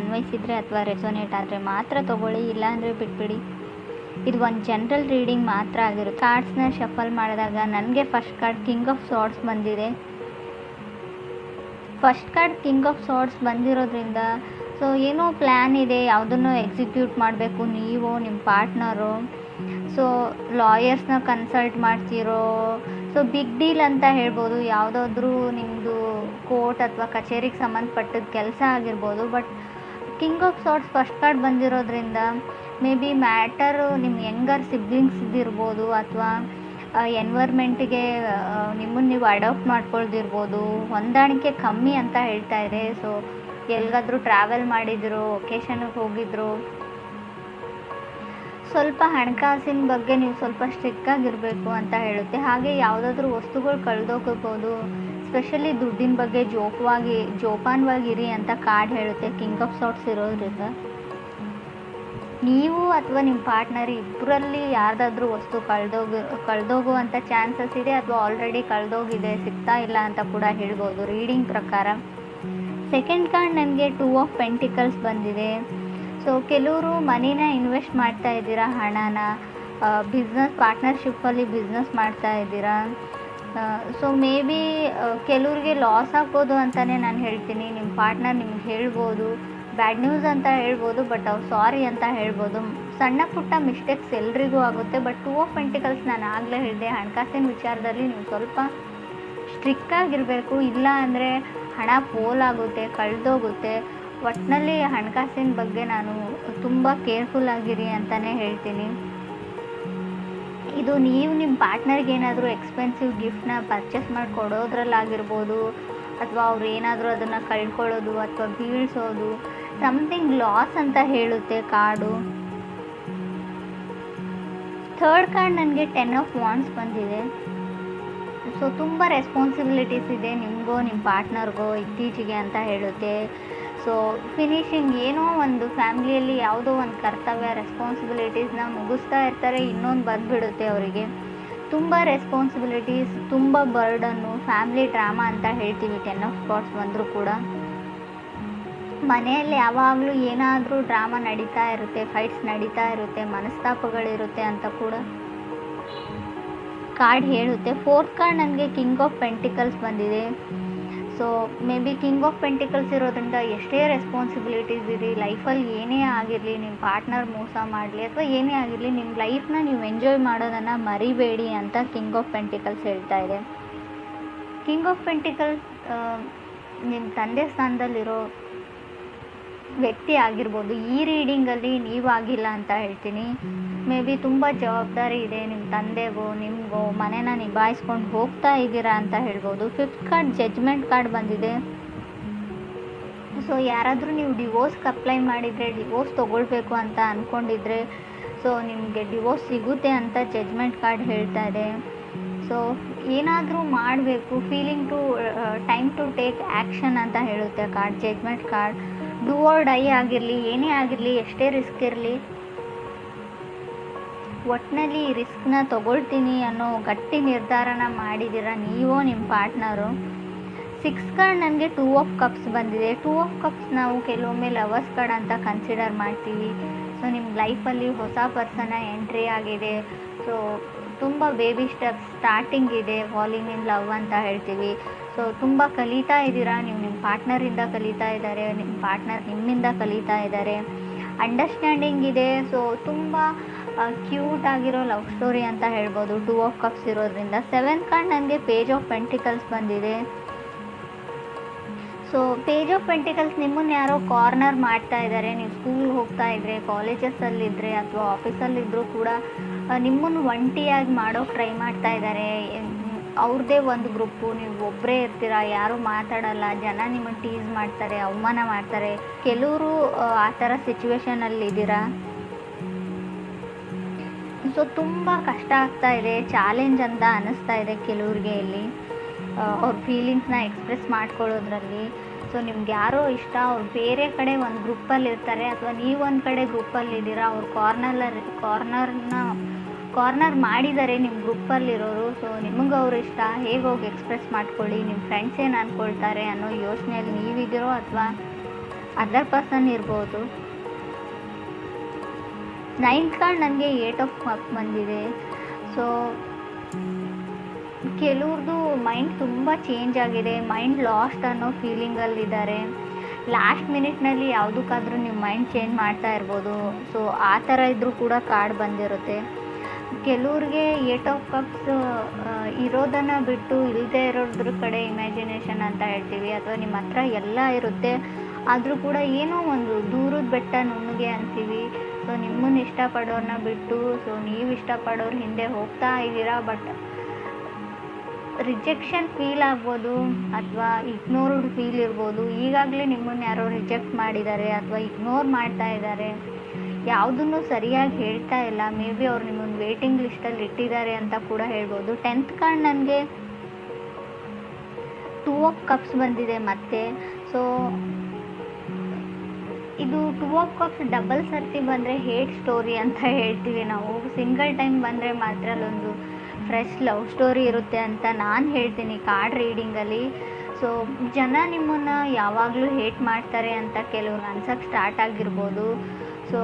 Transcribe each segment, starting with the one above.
ಅನ್ವಯಿಸಿದರೆ ಅಥವಾ ರೆಸೊನೇಟ್ ಆದರೆ ಮಾತ್ರ ತೊಗೊಳ್ಳಿ, ಇಲ್ಲಾಂದರೆ ಬಿಟ್ಬಿಡಿ. ಇದು ಒಂದು ಜನರಲ್ ರೀಡಿಂಗ್ ಮಾತ್ರ ಆಗಿರುತ್ತೆ. ಕಾರ್ಡ್ಸ್ನ ಶಫಲ್ ಮಾಡಿದಾಗ ನನಗೆ ಫಸ್ಟ್ ಕಾರ್ಡ್ ಕಿಂಗ್ ಆಫ್ ಸಾರ್ಡ್ಸ್ ಬಂದಿದೆ. ಫಸ್ಟ್ ಕಾರ್ಡ್ ಕಿಂಗ್ ಆಫ್ ಸಾರ್ಡ್ಸ್ ಬಂದಿರೋದ್ರಿಂದ ಸೊ ಏನೋ ಪ್ಲ್ಯಾನ್ ಇದೆ, ಯಾವುದನ್ನು ಎಕ್ಸಿಕ್ಯೂಟ್ ಮಾಡಬೇಕು ನೀವು, ನಿಮ್ಮ ಪಾರ್ಟ್ನರು. ಸೊ ಲಾಯರ್ಸ್ನ ಕನ್ಸಲ್ಟ್ ಮಾಡ್ತಿರೋ, ಸೊ ಬಿಗ್ ಡೀಲ್ ಅಂತ ಹೇಳ್ಬೋದು. ಯಾವುದಾದ್ರೂ ನಿಮ್ಮದು ಕೋರ್ಟ್ ಅಥವಾ ಕಚೇರಿಗೆ ಸಂಬಂಧಪಟ್ಟಿದ್ದ ಕೆಲಸ ಆಗಿರ್ಬೋದು. But king of swords first card ಬಂದಿರೋದ್ರಿಂದ ಮೇ ಬಿ ಮ್ಯಾಟರು ನಿಮ್ಮ ಯಂಗರ್ ಸಿಬ್ಲಿಂಗ್ಸ್ ಇದ್ದಿರ್ಬೋದು, ಅಥವಾ ಎನ್ವೈರ್ಮೆಂಟಿಗೆ ನಿಮ್ಮನ್ನು ನೀವು ಅಡಾಪ್ಟ್ ಮಾಡ್ಕೊಳ್ದಿರ್ಬೋದು. ಹೊಂದಾಣಿಕೆ ಕಮ್ಮಿ ಅಂತ ಹೇಳ್ತಾ ಇದೆ. ಸೊ ಎಲ್ಲಿಗಾದ್ರೂ ಟ್ರಾವೆಲ್ ಮಾಡಿದ್ರು, ಒಕೇಶನ್ಗೆ ಹೋಗಿದ್ರು, ಸ್ವಲ್ಪ ಹಣಕಾಸಿನ ಬಗ್ಗೆ ನೀವು ಸ್ವಲ್ಪ ಸ್ಟ್ರಿಕ್ಟಾಗಿರಬೇಕು ಅಂತ ಹೇಳುತ್ತೆ. ಹಾಗೆ ಯಾವುದಾದ್ರೂ ವಸ್ತುಗಳು ಕಳೆದೋಗ್ಬೋದು, ಸ್ಪೆಷಲಿ ದುಡ್ಡಿನ ಬಗ್ಗೆ ಜೋಪಾನವಾಗಿರಿ ಅಂತ ಕಾರ್ಡ್ ಹೇಳುತ್ತೆ ಕಿಂಗ್ ಆಫ್ ಸಾರ್ಡ್ಸ್ ಇರೋದ್ರಿಂದ. ನೀವು ಅಥವಾ ನಿಮ್ಮ ಪಾರ್ಟ್ನರ್ ಇಬ್ಬರಲ್ಲಿ ಯಾರ್ದಾದ್ರೂ ವಸ್ತು ಕಳೆದೋಗುವಂಥ ಚಾನ್ಸಸ್ ಇದೆ, ಅಥವಾ ಆಲ್ರೆಡಿ ಕಳೆದೋಗಿದೆ, ಸಿಗ್ತಾ ಇಲ್ಲ ಅಂತ ಕೂಡ ಹೇಳ್ಬೋದು ರೀಡಿಂಗ್ ಪ್ರಕಾರ. ಸೆಕೆಂಡ್ ಕಾರ್ಡ್ ನನಗೆ 2 ಆಫ್ ಪೆಂಟಿಕಲ್ಸ್ ಬಂದಿದೆ. ಸೊ ಕೆಲವರು ಮನಿನ ಇನ್ವೆಸ್ಟ್ ಮಾಡ್ತಾ ಇದ್ದೀರಾ, ಹಣನ ಬಿಸ್ನೆಸ್ ಪಾರ್ಟ್ನರ್ಶಿಪ್ಪಲ್ಲಿ ಬಿಸ್ನೆಸ್ ಮಾಡ್ತಾ ಇದ್ದೀರಾ. ಸೊ ಮೇ ಬಿ ಕೆಲವ್ರಿಗೆ ಲಾಸ್ ಆಗ್ಬೋದು ಅಂತಲೇ ನಾನು ಹೇಳ್ತೀನಿ. ನಿಮ್ಮ ಪಾರ್ಟ್ನರ್ ನಿಮ್ಗೆ ಹೇಳ್ಬೋದು, ಬ್ಯಾಡ್ ನ್ಯೂಸ್ ಅಂತ ಹೇಳ್ಬೋದು, ಬಟ್ ಅವ್ರು ಸಾರಿ ಅಂತ ಹೇಳ್ಬೋದು. ಸಣ್ಣ ಪುಟ್ಟ ಮಿಸ್ಟೇಕ್ಸ್ ಎಲ್ರಿಗೂ ಆಗುತ್ತೆ. ಬಟ್ 2 ಆಫ್ ಪೆಂಟಿಕಲ್ಸ್ ನಾನು ಆಗಲೇ ಹೇಳಿದೆ, ಹಣಕಾಸಿನ ವಿಚಾರದಲ್ಲಿ ನೀವು ಸ್ವಲ್ಪ ಸ್ಟ್ರಿಕ್ಟಾಗಿರಬೇಕು. ಇಲ್ಲ ಅಂದರೆ ಹಣ ಪೋಲಾಗುತ್ತೆ, ಕಳೆದೋಗುತ್ತೆ. ಒಟ್ಟಿನಲ್ಲಿ ಹಣಕಾಸಿನ ಬಗ್ಗೆ ನಾನು ತುಂಬ ಕೇರ್ಫುಲ್ ಆಗಿರಿ ಅಂತಲೇ ಹೇಳ್ತೀನಿ. ಇದು ನೀವು ನಿಮ್ಮ ಪಾರ್ಟ್ನರ್ಗೆ ಏನಾದರೂ ಎಕ್ಸ್ಪೆನ್ಸಿವ್ ಗಿಫ್ಟ್ನ ಪರ್ಚೇಸ್ ಮಾಡಿ ಕೊಡೋದ್ರಲ್ಲಾಗಿರ್ಬೋದು, ಅಥವಾ ಅವ್ರು ಏನಾದರೂ ಅದನ್ನು ಕಳ್ಕೊಳ್ಳೋದು ಅಥವಾ ಬೀಳಿಸೋದು, ಸಮಥಿಂಗ್ ಲಾಸ್ ಅಂತ ಹೇಳುತ್ತೆ ಕಾರ್ಡು. ಥರ್ಡ್ ಕಾರ್ಡ್ ನನಗೆ 10 ಆಫ್ ವಾಂಡ್ಸ್ ಬಂದಿದೆ. ಸೊ ತುಂಬ ರೆಸ್ಪಾನ್ಸಿಬಿಲಿಟೀಸ್ ಇದೆ ನಿಮಗೋ ನಿಮ್ಮ ಪಾರ್ಟ್ನರ್ಗೋ ಇತ್ತೀಚೆಗೆ ಅಂತ ಹೇಳುತ್ತೆ. ಸೊ ಫಿನಿಶಿಂಗ್ ಏನೋ ಒಂದು ಫ್ಯಾಮ್ಲಿಯಲ್ಲಿ ಯಾವುದೋ ಒಂದು ಕರ್ತವ್ಯ ರೆಸ್ಪಾನ್ಸಿಬಿಲಿಟೀಸ್ನ ಮುಗಿಸ್ತಾ ಇರ್ತಾರೆ, ಇನ್ನೊಂದು ಬಂದುಬಿಡುತ್ತೆ ಅವರಿಗೆ. ತುಂಬ ರೆಸ್ಪಾನ್ಸಿಬಿಲಿಟೀಸ್, ತುಂಬ ಬರ್ಡನ್ನು, ಫ್ಯಾಮ್ಲಿ ಡ್ರಾಮಾ ಅಂತ ಹೇಳ್ತೀವಿ 10 ಆಫ್ ಸ್ಪಾಟ್ಸ್ ಬಂದರೂ ಕೂಡ. ಮನೆಯಲ್ಲಿ ಯಾವಾಗಲೂ ಏನಾದರೂ ಡ್ರಾಮಾ ನಡೀತಾ ಇರುತ್ತೆ, ಫೈಟ್ಸ್ ನಡೀತಾ ಇರುತ್ತೆ, ಮನಸ್ತಾಪಗಳಿರುತ್ತೆ ಅಂತ ಕೂಡ ಕಾರ್ಡ್ ಹೇಳುತ್ತೆ. ಫೋರ್ತ್ ಕಾರ್ಡ್ ನನಗೆ ಕಿಂಗ್ ಆಫ್ ಪೆಂಟಿಕಲ್ಸ್ ಬಂದಿದೆ. So may be king of pentacles ಇರೋದ್ರಿಂದ ಎಷ್ಟೇ ರೆಸ್ಪಾನ್ಸಿಬಿಲಿಟೀಸ್ ಇರಿ, ಲೈಫಲ್ಲಿ ಏನೇ ಆಗಿರಲಿ, ನಿಮ್ಮ ಪಾರ್ಟ್ನರ್ ಮೋಸ ಮಾಡಲಿ ಅಥವಾ ಏನೇ ಆಗಿರಲಿ, ನಿಮ್ಮ ಲೈಫ್ನ ನೀವು ಎಂಜಾಯ್ ಮಾಡೋದನ್ನು ಮರಿಬೇಡಿ ಅಂತ ಕಿಂಗ್ ಆಫ್ ಪೆಂಟಿಕಲ್ಸ್ ಹೇಳ್ತಾ ಇದೆ. ಕಿಂಗ್ ಆಫ್ ಪೆಂಟಿಕಲ್ಸ್ ನಿಮ್ಮ ತಂದೆ ಸ್ಥಾನದಲ್ಲಿರೋ ವ್ಯಕ್ತಿ ಆಗಿರ್ಬೋದು. ಈ ರೀಡಿಂಗಲ್ಲಿ ನೀವಾಗಿಲ್ಲ ಅಂತ ಹೇಳ್ತೀನಿ. ಮೇ ಬಿ ತುಂಬ ಜವಾಬ್ದಾರಿ ಇದೆ ನಿಮ್ಮ ತಂದೆಗೋ ನಿಮಗೋ, ಮನೇನ ನಿಭಾಯಿಸ್ಕೊಂಡು ಹೋಗ್ತಾ ಇದ್ದೀರಾ ಅಂತ ಹೇಳ್ಬೋದು. ಫಿಫ್ತ್ ಕಾರ್ಡ್ ಜಡ್ಜ್ಮೆಂಟ್ ಕಾರ್ಡ್ ಬಂದಿದೆ. ಸೊ ಯಾರಾದರೂ ನೀವು ಡಿವೋರ್ಸ್ಗೆ ಅಪ್ಲೈ ಮಾಡಿದರೆ, ಡಿವೋರ್ಸ್ ತೊಗೊಳ್ಬೇಕು ಅಂತ ಅಂದ್ಕೊಂಡಿದ್ರೆ, ಸೊ ನಿಮಗೆ ಡಿವೋರ್ಸ್ ಸಿಗುತ್ತೆ ಅಂತ ಜಡ್ಜ್ಮೆಂಟ್ ಕಾರ್ಡ್ ಹೇಳ್ತಾ ಇದೆ. ಸೊ ಏನಾದರೂ ಮಾಡಬೇಕು, ಟೈಮ್ ಟು ಟೇಕ್ ಆ್ಯಕ್ಷನ್ ಅಂತ ಹೇಳುತ್ತೆ card judgement card. Do or die ಆಗಿರಲಿ, ಏನೇ ಆಗಿರಲಿ, ಎಷ್ಟೇ ರಿಸ್ಕ್ ಇರಲಿ, ಒಟ್ಟಿನಲ್ಲಿ ಈ ರಿಸ್ಕ್ನ ತೊಗೊಳ್ತೀನಿ ಅನ್ನೋ ಗಟ್ಟಿ ನಿರ್ಧಾರನ ಮಾಡಿದ್ದೀರ ನೀವೋ ನಿಮ್ಮ ಪಾರ್ಟ್ನರು. 6 ಕಾರ್ಡ್ ನನಗೆ 2 ಆಫ್ ಕಪ್ಸ್ ಬಂದಿದೆ. 2 ಆಫ್ ಕಪ್ಸ್ ನಾವು ಕೆಲವೊಮ್ಮೆ ಲವರ್ಸ್ ಕಾರ್ಡ್ ಅಂತ ಕನ್ಸಿಡರ್ ಮಾಡ್ತೀವಿ. ಸೊ ನಿಮ್ಮ ಲೈಫಲ್ಲಿ ಹೊಸ ಪರ್ಸನ ಎಂಟ್ರಿ ಆಗಿದೆ. ಸೊ ತುಂಬ ಬೇಬಿ ಸ್ಟೆಪ್ಸ್ ಸ್ಟಾರ್ಟಿಂಗ್ ಇದೆ, ಫಾಲಿಂಗ್ ಇನ್ ಲವ್ ಅಂತ ಹೇಳ್ತೀವಿ. ಸೊ ತುಂಬ ಕಲಿತಾ ಇದ್ದೀರಾ, ನೀವು ನಿಮ್ಮ ಪಾರ್ಟ್ನರಿಂದ ಕಲಿತಾ ಇದ್ದಾರೆ, ನಿಮ್ಮ ಪಾರ್ಟ್ನರ್ ನಿಮ್ಮಿಂದ ಕಲಿತಾ ಇದ್ದಾರೆ. ಅಂಡರ್ಸ್ಟ್ಯಾಂಡಿಂಗ್ ಇದೆ. ಸೊ ತುಂಬ ಕ್ಯೂಟ್ ಆಗಿರೋ ಲವ್ ಸ್ಟೋರಿ ಅಂತ ಹೇಳ್ಬೋದು 2 ಆಫ್ ಕಪ್ಸ್ ಇರೋದ್ರಿಂದ. 7th ಕಾರ್ಡ್ ನನಗೆ ಪೇಜ್ ಆಫ್ ಪೆಂಟಿಕಲ್ಸ್ ಬಂದಿದೆ. ಸೊ ಪೇಜ್ ಆಫ್ ಪೆಂಟಿಕಲ್ಸ್ ನಿಮ್ಮನ್ನು ಯಾರೋ ಕಾರ್ನರ್ ಮಾಡ್ತಾ ಇದ್ದಾರೆ. ನೀವು ಸ್ಕೂಲ್ಗೆ ಹೋಗ್ತಾ ಇದ್ದರೆ, ಕಾಲೇಜಸ್ಸಲ್ಲಿದ್ದರೆ ಅಥವಾ ಆಫೀಸಲ್ಲಿದ್ದರೂ ಕೂಡ ನಿಮ್ಮನ್ನು ಒಂಟಿಯಾಗಿ ಮಾಡೋಕ್ಕೆ ಟ್ರೈ ಮಾಡ್ತಾ ಇದ್ದಾರೆ. ಅವ್ರದ್ದೇ ಒಂದು ಗ್ರೂಪು, ನೀವು ಒಬ್ಬರೇ ಇರ್ತೀರ, ಯಾರೂ ಮಾತಾಡಲ್ಲ, ಜನ ನಿಮ್ಮನ್ನು ಟೀಸ್ ಮಾಡ್ತಾರೆ, ಅವಮಾನ ಮಾಡ್ತಾರೆ. ಕೆಲವರು ಆ ಥರ ಸಿಚುವೇಶನಲ್ಲಿದ್ದೀರಾ. ಸೊ ತುಂಬ ಕಷ್ಟ ಆಗ್ತಾ ಇದೆ, ಚಾಲೆಂಜ್ ಅಂತ ಅನ್ನಿಸ್ತಾ ಇದೆ ಕೆಲವ್ರಿಗೆ ಇಲ್ಲಿ ಅವ್ರ ಫೀಲಿಂಗ್ಸ್ನ ಎಕ್ಸ್ಪ್ರೆಸ್ ಮಾಡ್ಕೊಳ್ಳೋದ್ರಲ್ಲಿ. ಸೊ ನಿಮ್ಗೆ ಯಾರೋ ಇಷ್ಟ, ಅವ್ರು ಬೇರೆ ಕಡೆ ಒಂದು ಗ್ರೂಪಲ್ಲಿ ಇರ್ತಾರೆ, ಅಥವಾ ನೀವು ಒಂದು ಕಡೆ ಗ್ರೂಪಲ್ಲಿದ್ದೀರಾ, ಅವ್ರು ಕಾರ್ನರ್ ಮಾಡಿದ್ದಾರೆ ನಿಮ್ಮ ಗ್ರೂಪಲ್ಲಿರೋರು. ಸೊ ನಿಮಗೆ ಅವ್ರು ಇಷ್ಟ, ಹೇಗೆ ಹೋಗಿ ಎಕ್ಸ್ಪ್ರೆಸ್ ಮಾಡ್ಕೊಳ್ಳಿ, ನಿಮ್ಮ ಫ್ರೆಂಡ್ಸ್ ಏನು ಅಂದ್ಕೊಳ್ತಾರೆ ಅನ್ನೋ ಯೋಚನೆಯಲ್ಲಿ ನೀವಿದ್ದೀರೋ, ಅಥವಾ ಅದರ್ ಪರ್ಸನ್ ಇರ್ಬೋದು. 9th ಕಾರ್ಡ್ ನನಗೆ 8 ಆಫ್ ಕಪ್ ಬಂದಿದೆ. ಸೊ ಕೆಲವ್ರದ್ದು ಮೈಂಡ್ ತುಂಬ ಚೇಂಜ್ ಆಗಿದೆ, ಮೈಂಡ್ ಲಾಸ್ಟ್ ಅನ್ನೋ ಫೀಲಿಂಗಲ್ಲಿದ್ದಾರೆ. ಲಾಸ್ಟ್ ಮಿನಿಟ್ನಲ್ಲಿ ಯಾವುದಕ್ಕಾದ್ರೂ ನೀವು ಮೈಂಡ್ ಚೇಂಜ್ ಮಾಡ್ತಾ ಇರ್ಬೋದು. ಸೊ ಆ ಥರ ಇದ್ದರೂ ಕೂಡ ಕಾರ್ಡ್ ಬಂದಿರುತ್ತೆ. ಕೆಲವ್ರಿಗೆ 8 ಆಫ್ ಕಪ್ಸ್ ಇರೋದನ್ನು ಬಿಟ್ಟು ಇಲ್ಲದೆ ಇರೋದ್ರ ಕಡೆ ಇಮ್ಯಾಜಿನೇಷನ್ ಅಂತ ಹೇಳ್ತೀವಿ, ಅಥವಾ ನಿಮ್ಮ ಹತ್ರ ಎಲ್ಲ ಇರುತ್ತೆ ಆದರೂ ಕೂಡ ಏನೋ ಒಂದು ದೂರದ ಬೆಟ್ಟ ನುಣ್ಣಗೆ ಅಂತೀವಿ. ಸೊ ನಿಮ್ಮನ್ನು ಇಷ್ಟಪಡೋರನ್ನ ಬಿಟ್ಟು ಸೊ ನೀವು ಇಷ್ಟಪಡೋರು ಹಿಂದೆ ಹೋಗ್ತಾ ಇದ್ದೀರಾ. ಬಟ್ ರಿಜೆಕ್ಷನ್ ಫೀಲ್ ಆಗ್ಬೋದು ಅಥವಾ ಇಗ್ನೋರ್ಡ್ ಫೀಲ್ ಇರ್ಬೋದು. ಈಗಾಗಲೇ ನಿಮ್ಮನ್ನು ಯಾರೋ ರಿಜೆಕ್ಟ್ ಮಾಡಿದ್ದಾರೆ ಅಥವಾ ಇಗ್ನೋರ್ ಮಾಡ್ತಾ ಇದ್ದಾರೆ, ಯಾವುದನ್ನು ಸರಿಯಾಗಿ ಹೇಳ್ತಾ ಇಲ್ಲ. ಮೇ ಬಿ ಅವ್ರು ನಿಮ್ಮನ್ನು ವೇಟಿಂಗ್ ಲಿಸ್ಟಲ್ಲಿ ಇಟ್ಟಿದ್ದಾರೆ ಅಂತ ಕೂಡ ಹೇಳ್ಬೋದು. 10th ಕಾರ್ಡ್ ನನಗೆ 2 ಆಫ್ ಕಪ್ಸ್ ಬಂದಿದೆ ಮತ್ತೆ. ಸೊ ಇದು 2 ಆಫ್ ಕಪ್ಸ್ ಡಬಲ್ ಸರ್ತಿ ಬಂದರೆ ಹೇಟ್ ಸ್ಟೋರಿ ಅಂತ ಹೇಳ್ತೀವಿ ನಾವು. ಸಿಂಗಲ್ ಟೈಮ್ ಬಂದರೆ ಮಾತ್ರ ಅಲ್ಲೊಂದು ಫ್ರೆಶ್ ಲವ್ ಸ್ಟೋರಿ ಇರುತ್ತೆ ಅಂತ ನಾನು ಹೇಳ್ತೀನಿ ಕಾರ್ಡ್ ರೀಡಿಂಗಲ್ಲಿ. ಸೊ ಜನ ನಿಮ್ಮನ್ನು ಯಾವಾಗಲೂ ಹೇಟ್ ಮಾಡ್ತಾರೆ ಅಂತ ಕೆಲವ್ರು ಅನ್ಸೋಕ್ಕೆ ಸ್ಟಾರ್ಟ್ ಆಗಿರ್ಬೋದು. ಸೊ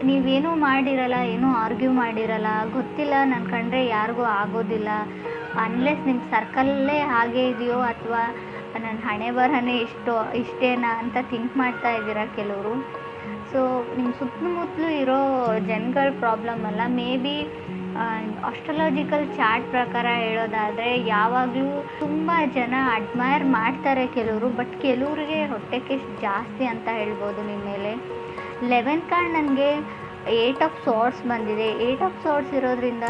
ನೀವೇನೂ ಮಾಡಿರಲ್ಲ, ಏನೂ ಆರ್ಗ್ಯೂ ಮಾಡಿರಲ್ಲ, ಗೊತ್ತಿಲ್ಲ ನನ್ನ ಕಂಡ್ರೆ ಯಾರಿಗೂ ಆಗೋದಿಲ್ಲ, ಅನ್ಲೆಸ್ ನಿಮ್ಮ ಸರ್ಕಲ್ಲೇ ಹಾಗೆ ಇದೆಯೋ ಅಥವಾ ನನ್ನ ಹಣೆ ಬರಹನೇ ಇಷ್ಟೇನಾ ಅಂತ ಥಿಂಕ್ ಮಾಡ್ತಾ ಇದ್ದೀರಾ ಕೆಲವರು. ಸೊ ನಿಮ್ಮ ಸುತ್ತಮುತ್ತಲೂ ಇರೋ ಜನಗಳ ಪ್ರಾಬ್ಲಮ್ ಅಲ್ಲ. ಮೇ ಬಿ ಆಸ್ಟ್ರಾಲಜಿಕಲ್ ಚಾರ್ಟ್ ಪ್ರಕಾರ ಹೇಳೋದಾದರೆ ಯಾವಾಗಲೂ ತುಂಬ ಜನ ಅಡ್ಮೈರ್ ಮಾಡ್ತಾರೆ ಕೆಲವರು, ಬಟ್ ಕೆಲವ್ರಿಗೆ ಹೊಟ್ಟೆ ಕಿಚ್ಚು ಜಾಸ್ತಿ ಅಂತ ಹೇಳ್ಬೋದು ನಿಮ್ಮ ಮೇಲೆ. 11th ಕಾರ್ಡ್ ನನಗೆ 8 ಆಫ್ ಸಾರ್ಟ್ಸ್ ಬಂದಿದೆ. 8 ಆಫ್ ಸಾರ್ಟ್ಸ್ ಇರೋದ್ರಿಂದ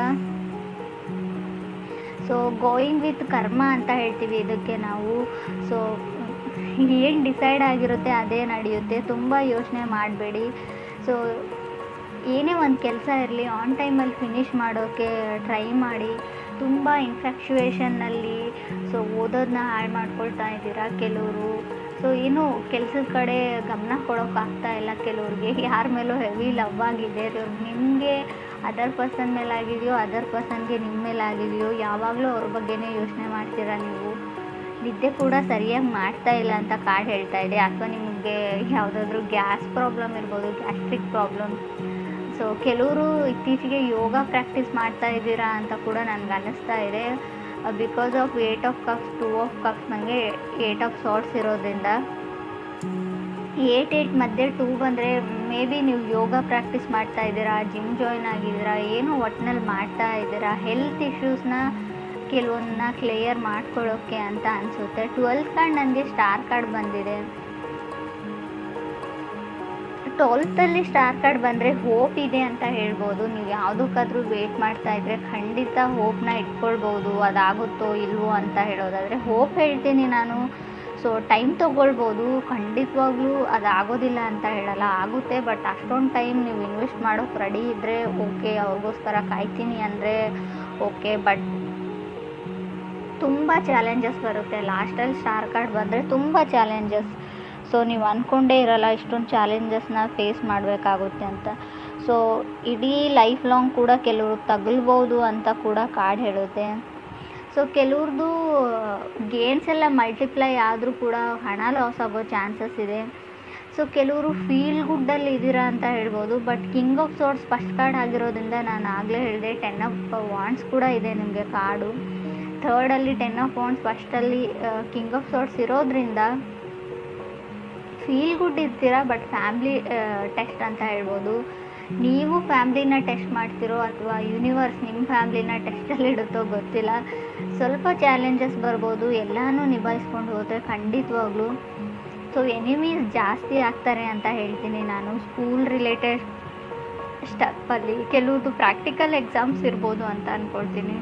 ಸೊ ಗೋಯಿಂಗ್ ವಿತ್ ಕರ್ಮ ಅಂತ ಹೇಳ್ತೀವಿ ಇದಕ್ಕೆ ನಾವು. ಸೊ ಏನು ಡಿಸೈಡ್ ಆಗಿರುತ್ತೆ ಅದೇ ನಡೆಯುತ್ತೆ, ತುಂಬ ಯೋಚನೆ ಮಾಡಬೇಡಿ. ಸೊ ಏನೇ ಒಂದು ಕೆಲಸ ಇರಲಿ ಆನ್ ಟೈಮಲ್ಲಿ ಫಿನಿಷ್ ಮಾಡೋಕ್ಕೆ ಟ್ರೈ ಮಾಡಿ. ತುಂಬ ಇನ್ಫ್ಯಾಕ್ಚುಯೇಷನ್ನಲ್ಲಿ ಸೊ ಓದೋದನ್ನ ಹಾಳು ಮಾಡ್ಕೊಳ್ತಾ ಇದ್ದೀರಾ ಕೆಲವರು. ಸೊ ಏನು ಕೆಲಸದ ಕಡೆ ಗಮನ ಕೊಡೋಕ್ಕಾಗ್ತಾ ಇಲ್ಲ ಕೆಲವ್ರಿಗೆ. ಯಾರ ಮೇಲೂ ಹೆವಿ ಲವ್ ಆಗಿದೆ, ನಿಮಗೆ ಅದರ್ ಪರ್ಸನ್ ಮೇಲೆ ಆಗಿದೆಯೋ ಅದರ್ ಪರ್ಸನ್ಗೆ ನಿಮ್ಮ ಮೇಲೆ ಆಗಿದೆಯೋ, ಯಾವಾಗಲೂ ಅವ್ರ ಬಗ್ಗೆನೇ ಯೋಚನೆ ಮಾಡ್ತೀರಾ ನೀವು. ನಿದ್ದೆ ಕೂಡ ಸರಿಯಾಗಿ ಮಾಡ್ತಾ ಇಲ್ಲ ಅಂತ ಕಾರ್ಡ್ ಹೇಳ್ತಾ ಇದೆ. ಅಥವಾ ನಿಮಗೆ ಯಾವುದಾದ್ರೂ ಗ್ಯಾಸ್ ಪ್ರಾಬ್ಲಮ್ ಇರ್ಬೋದು, ಗ್ಯಾಸ್ಟ್ರಿಕ್ ಪ್ರಾಬ್ಲಮ್. ಸೊ ಕೆಲವರು ಇತ್ತೀಚೆಗೆ ಯೋಗ ಪ್ರಾಕ್ಟೀಸ್ ಮಾಡ್ತಾ ಇದ್ದೀರಾ ಅಂತ ಕೂಡ ನನಗೆ ಅನ್ನಿಸ್ತಾ ಇದೆ. Because of 8 of cups 2 of cups ನನಗೆ 8 ಆಫ್ ಸಾರ್ಟ್ಸ್ ಇರೋದ್ರಿಂದ 8 ಮಧ್ಯೆ 2 ಬಂದರೆ ಮೇ ಬಿ ನೀವು ಯೋಗ ಪ್ರಾಕ್ಟೀಸ್ ಮಾಡ್ತಾ ಇದ್ದೀರಾ, ಜಿಮ್ ಜಾಯ್ನ್ ಆಗಿದ್ದೀರಾ, ಏನೋ ಒಟ್ಟಿನಲ್ಲಿ ಮಾಡ್ತಾ ಇದ್ದೀರಾ. ಹೆಲ್ತ್ ಇಶ್ಯೂಸ್ನ ಕೆಲವೊಂದನ್ನ ಕ್ಲಿಯರ್ ಮಾಡ್ಕೊಳ್ಳೋಕ್ಕೆ ಅಂತ ಅನಿಸುತ್ತೆ. 12th ಕಾರ್ಡ್ ನನಗೆ ಸ್ಟಾರ್ ಕಾರ್ಡ್ ಬಂದಿದೆ. 12th ಸ್ಟಾರ್ ಕಾರ್ಡ್ ಬಂದರೆ ಹೋಪ್ ಇದೆ ಅಂತ ಹೇಳ್ಬೋದು. ನೀವು ಯಾವುದಕ್ಕಾದ್ರೂ ವೇಟ್ ಮಾಡ್ತಾ ಇದ್ದರೆ ಖಂಡಿತ ಹೋಪ್ನ ಇಟ್ಕೊಳ್ಬೋದು. ಅದಾಗುತ್ತೋ ಇಲ್ವೋ ಅಂತ ಹೇಳೋದಾದರೆ ಹೋಪ್ ಹೇಳ್ತೀನಿ ನಾನು. ಸೊ ಟೈಮ್ ತೊಗೊಳ್ಬೋದು, ಖಂಡಿತವಾಗ್ಲೂ ಅದಾಗೋದಿಲ್ಲ ಅಂತ ಹೇಳಲ್ಲ, ಆಗುತ್ತೆ. ಬಟ್ ಅಷ್ಟೊಂದು ಟೈಮ್ ನೀವು ಇನ್ವೆಸ್ಟ್ ಮಾಡೋಕ್ಕೆ ರೆಡಿ ಇದ್ದರೆ ಓಕೆ, ಅವ್ರಿಗೋಸ್ಕರ ಕಾಯ್ತೀನಿ ಅಂದರೆ ಓಕೆ. ಬಟ್ ತುಂಬ ಚಾಲೆಂಜಸ್ ಬರುತ್ತೆ. ಲಾಸ್ಟಲ್ಲಿ ಸ್ಟಾರ್ ಕಾರ್ಡ್ ಬಂದರೆ ತುಂಬ ಚಾಲೆಂಜಸ್. ಸೊ ನೀವು ಅಂದ್ಕೊಂಡೇ ಇರಲ್ಲ ಇಷ್ಟೊಂದು ಚಾಲೆಂಜಸ್ನ ಫೇಸ್ ಮಾಡಬೇಕಾಗುತ್ತೆ ಅಂತ. ಸೊ ಇಡೀ ಲೈಫ್ ಲಾಂಗ್ ಕೂಡ ಕೆಲವರು ತಗಲ್ಬೋದು ಅಂತ ಕೂಡ ಕಾರ್ಡ್ ಹೇಳುತ್ತೆ. ಸೊ ಕೆಲವ್ರದ್ದು ಗೇನ್ಸ್ ಎಲ್ಲ ಮಲ್ಟಿಪ್ಲೈ ಆದರೂ ಕೂಡ ಹಣ ಲಾಸ್ ಆಗೋ ಚಾನ್ಸಸ್ ಇದೆ. ಸೊ ಕೆಲವರು ಫೀಲ್ ಗುಡ್ಡಲ್ಲಿ ಇದ್ದೀರಾ ಅಂತ ಹೇಳ್ಬೋದು. But king of sorts first card ಆಗಿರೋದ್ರಿಂದ ನಾನು ಆಗಲೇ ಹೇಳಿದೆ 10 ಆಫ್ ವಾಂಡ್ಸ್ ಕೂಡ ಇದೆ ನಿಮಗೆ ಕಾರ್ಡು. 3rdಲ್ಲಿ 10 ಆಫ್ ವಾಂಡ್ಸ್, ಫಸ್ಟಲ್ಲಿ ಕಿಂಗ್ ಆಫ್ ಸಾರ್ಟ್ಸ್ ಇರೋದ್ರಿಂದ ಫೀಲ್ ಗುಡ್ ಇರ್ತೀರಾ. ಬಟ್ ಫ್ಯಾಮ್ಲಿ ಟೆಸ್ಟ್ ಅಂತ ಹೇಳ್ಬೋದು. ನೀವು ಫ್ಯಾಮ್ಲಿನ ಟೆಸ್ಟ್ ಮಾಡ್ತಿರೋ ಅಥವಾ ಯೂನಿವರ್ಸ್ ನಿಮ್ಮ ಫ್ಯಾಮ್ಲಿನ ಟೆಸ್ಟಲ್ಲಿ ಇಡುತ್ತೋ ಗೊತ್ತಿಲ್ಲ. ಸ್ವಲ್ಪ ಚಾಲೆಂಜಸ್ ಬರ್ಬೋದು, ಎಲ್ಲನೂ ನಿಭಾಯಿಸ್ಕೊಂಡು ಹೋದರೆ ಖಂಡಿತವಾಗ್ಲೂ. ಸೊ ಎನಿಮೀಸ್ ಜಾಸ್ತಿ ಆಗ್ತಾರೆ ಅಂತ ಹೇಳ್ತೀನಿ ನಾನು. ಸ್ಕೂಲ್ ರಿಲೇಟೆಡ್ ಸ್ಟಪ್ಪಲ್ಲಿ ಕೆಲವ್ರದ್ದು ಪ್ರಾಕ್ಟಿಕಲ್ ಎಕ್ಸಾಮ್ಸ್ ಇರ್ಬೋದು ಅಂತ ಅಂದ್ಕೊಳ್ತೀನಿ.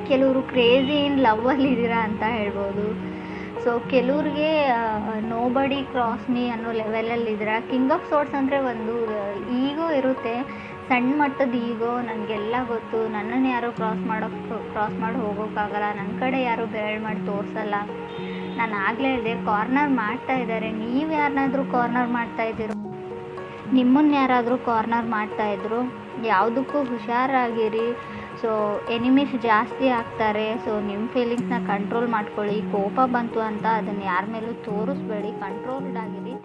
ಕೆಲವರು ಕ್ರೇಜಿ ಇನ್ ಲವ್ವಲ್ಲಿ ಇದ್ದೀರಾ ಅಂತ ಹೇಳ್ಬೋದು. ಸೊ ಕೆಲವ್ರಿಗೆ ನೋಬಡಿ ಕ್ರಾಸ್ ಮೀ ಅನ್ನೋ ಲೆವೆಲಲ್ಲಿ ಇದ್ದೀರಾ. ಕಿಂಗ್ ಆಫ್ ಸಾರ್ಟ್ಸ್ ಅಂದರೆ ಒಂದು ಈಗೋ ಇರುತ್ತೆ, ಸಣ್ಣ ಮಟ್ಟದ ಈಗೋ. ನನಗೆಲ್ಲ ಗೊತ್ತು, ನನ್ನನ್ನು ಯಾರೂ ಕ್ರಾಸ್ ಮಾಡಿ ಹೋಗೋಕ್ಕಾಗಲ್ಲ, ನನ್ನ ಕಡೆ ಯಾರೂ ಬೆರಳು ಮಾಡಿ ತೋರಿಸಲ್ಲ. ನಾನು ಆಗಲೇ ಹೇಳಿದೆ, ಕಾರ್ನರ್ ಮಾಡ್ತಾ ಇದ್ದಾರೆ. ನೀವು ಯಾರನ್ನಾದ್ರೂ ಕಾರ್ನರ್ ಮಾಡ್ತಾಯಿದ್ದೀರೋ, ನಿಮ್ಮನ್ನು ಯಾರಾದರೂ ಕಾರ್ನರ್ ಮಾಡ್ತಾಯಿದ್ರು, ಯಾವುದಕ್ಕೂ ಹುಷಾರಾಗಿರಿ. ಸೊ ಎನಿಮೀಸ್ ಜಾಸ್ತಿ ಆಗ್ತಾರೆ. ಸೊ ನಿಮ್ಮ ಫೀಲಿಂಗ್ಸ್ನ ಕಂಟ್ರೋಲ್ ಮಾಡ್ಕೊಳ್ಳಿ. ಕೋಪ ಬಂತು ಅಂತ ಅದನ್ನು ಯಾರ ಮೇಲೂ ತೋರಿಸ್ಬೇಡಿ, ಕಂಟ್ರೋಲ್ಡ್ ಆಗಿರಿ.